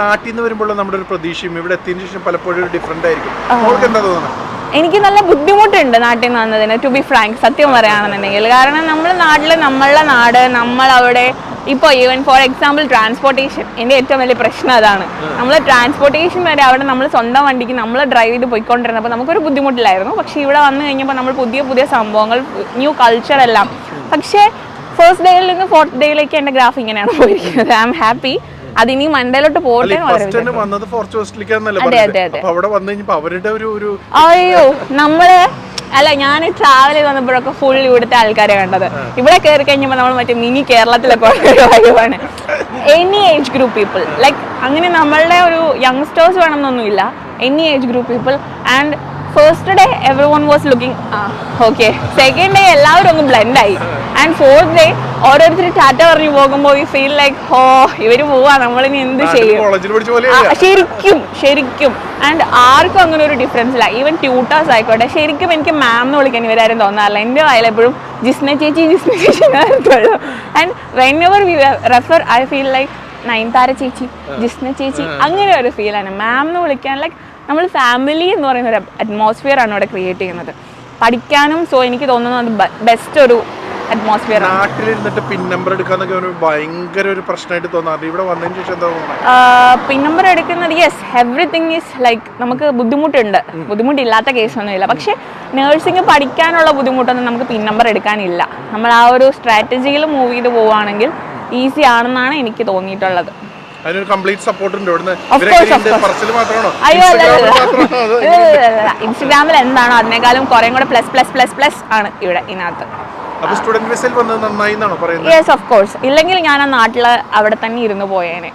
നാട്ടിൽ നിന്ന് വരുമ്പോൾ നമ്മുടെ ഒരു പ്രതീക്ഷയും ഇവിടെ എത്തിയതിനു ശേഷം പലപ്പോഴും ഡിഫറെന്റ് ആയിരിക്കും. അവൾക്ക് എന്താ തോന്നുന്നത്? എനിക്ക് നല്ല ബുദ്ധിമുട്ടുണ്ട് നാട്ടിൽ നിന്ന് വന്നതിന്, ടു ബി ഫ്രാങ്ക്, സത്യം പറയുകയാണെന്നുണ്ടെങ്കിൽ. കാരണം നമ്മുടെ നാട്ടിൽ നമ്മളുടെ നാട്, നമ്മളവിടെ ഇപ്പോൾ ഈവൻ ഫോർ എക്സാമ്പിൾ ട്രാൻസ്പോർട്ടേഷൻ, എൻ്റെ ഏറ്റവും വലിയ പ്രശ്നം അതാണ്. നമ്മൾ ട്രാൻസ്പോർട്ടേഷൻ വരെ അവിടെ നമ്മൾ സ്വന്തം വണ്ടിക്ക് നമ്മൾ ഡ്രൈവ് ചെയ്ത് പോയിക്കൊണ്ടിരുന്നപ്പോൾ നമുക്കൊരു ബുദ്ധിമുട്ടില്ലായിരുന്നു. പക്ഷേ ഇവിടെ വന്നു കഴിഞ്ഞപ്പോൾ നമ്മൾ പുതിയ പുതിയ സംഭവങ്ങൾ, ന്യൂ കൾച്ചർ എല്ലാം. പക്ഷേ ഫസ്റ്റ് ഡേയിൽ നിന്ന് ഫോർത്ത് ഡേയിലേക്ക് എൻ്റെ ഗ്രാഫ് ഇങ്ങനെയാണ് പോയിരിക്കുന്നത്. I am happy. അതിനി മണ്ടയിലോട്ട് പോട്ടെ. അയ്യോ, നമ്മള് അല്ല, ഞാൻ ട്രാവൽ ചെയ്ത് വന്നപ്പോഴൊക്കെ ഫുൾ ഇവിടുത്തെ ആൾക്കാരെ കണ്ടത്. ഇവിടെ കയറി കഴിഞ്ഞപ്പോൾ നമ്മൾ മറ്റേ മിനി കേരളത്തിലൊക്കെ വൈബാണ്. Any age group people, like അങ്ങനെ നമ്മളുടെ ഒരു യങ്സ്റ്റേഴ്സ് വേണമെന്നൊന്നുമില്ല, any age group people. And first day every one was looking okay. Second day എല്ലാവരും ഒന്ന് ബ്ലെൻഡ് ആയി. ആൻഡ് ഫോർത്ത് ഡേ ഓരോരുത്തർ ടാറ്റ പറഞ്ഞു പോകുമ്പോൾ യു ഫീൽ ലൈക്ക് ഓ ഇവര് പോവാ, നമ്മളിനി എന്ത് ചെയ്യും. ശരിക്കും ആൻഡ് ആർക്കും അങ്ങനെ ഒരു ഡിഫറൻസ് ഇല്ല. ഈവൻ ട്യൂട്ടേഴ്സ് ആയിക്കോട്ടെ, ശരിക്കും എനിക്ക് മാം എന്ന് വിളിക്കാൻ ഇവരാരും തോന്നാറില്ല. എൻ്റെ വായിലെപ്പോഴും ജിസ്ന ചേച്ചി നടത്തുള്ളൂ. And whenever we refer I feel like Nayanthara ചേച്ചി, ജിസ്ന ചേച്ചി, അങ്ങനെ ഒരു ഫീലാണ്. മാം എന്ന് വിളിക്കാൻ ലൈക്ക് നമ്മൾ ഫാമിലി എന്ന് പറയുന്ന ഒരു അറ്റ്മോസ്ഫിയർ ആണ് ഇവിടെ ക്രിയേറ്റ് ചെയ്യുന്നത് പഠിക്കാനും. സോ എനിക്ക് തോന്നുന്നു അത് ബെസ്റ്റ് ഒരു അറ്റ്മോസ്ഫിയർ. നാട്ടിലിരുന്നിട്ട് പിൻ നമ്പർ എടുക്കാന്നൊക്കെ ഒരു ഭയങ്കര ഒരു പ്രശ്നമായിട്ട് തോന്നാറുണ്ട്. ഇവിടെ വന്നതിന് ശേഷം എന്താ തോന്നുന്നത്? പിൻ നമ്പർ എടുക്കുന്നത്, യെസ്, എവറിത്തിങ് ഈസ് ലൈക്ക് നമുക്ക് ബുദ്ധിമുട്ടുണ്ട്. ബുദ്ധിമുട്ടില്ലാത്ത കേസൊന്നുമില്ല. പക്ഷെ നേഴ്സിംഗ് പഠിക്കാനുള്ള ബുദ്ധിമുട്ടൊന്നും നമുക്ക് പിൻ നമ്പർ എടുക്കാനില്ല. നമ്മൾ ആ ഒരു സ്ട്രാറ്റജിയിൽ മൂവ് ചെയ്ത് പോവുകയാണെങ്കിൽ ഈസി ആണെന്നാണ് എനിക്ക് തോന്നിയിട്ടുള്ളത്. ഇൻസ്റ്റഗ്രാമിൽ എന്താണോ അതിനേക്കാളും കുറേ കൂടെ പ്ലസ് ആണ് ഇവിടെ ഇതിനകത്ത്. Yes, of course. ഇല്ലെങ്കിൽ ഞാൻ ആ നാട്ടിൽ അവിടെ തന്നെ ഇരുന്ന് പോയേനെ.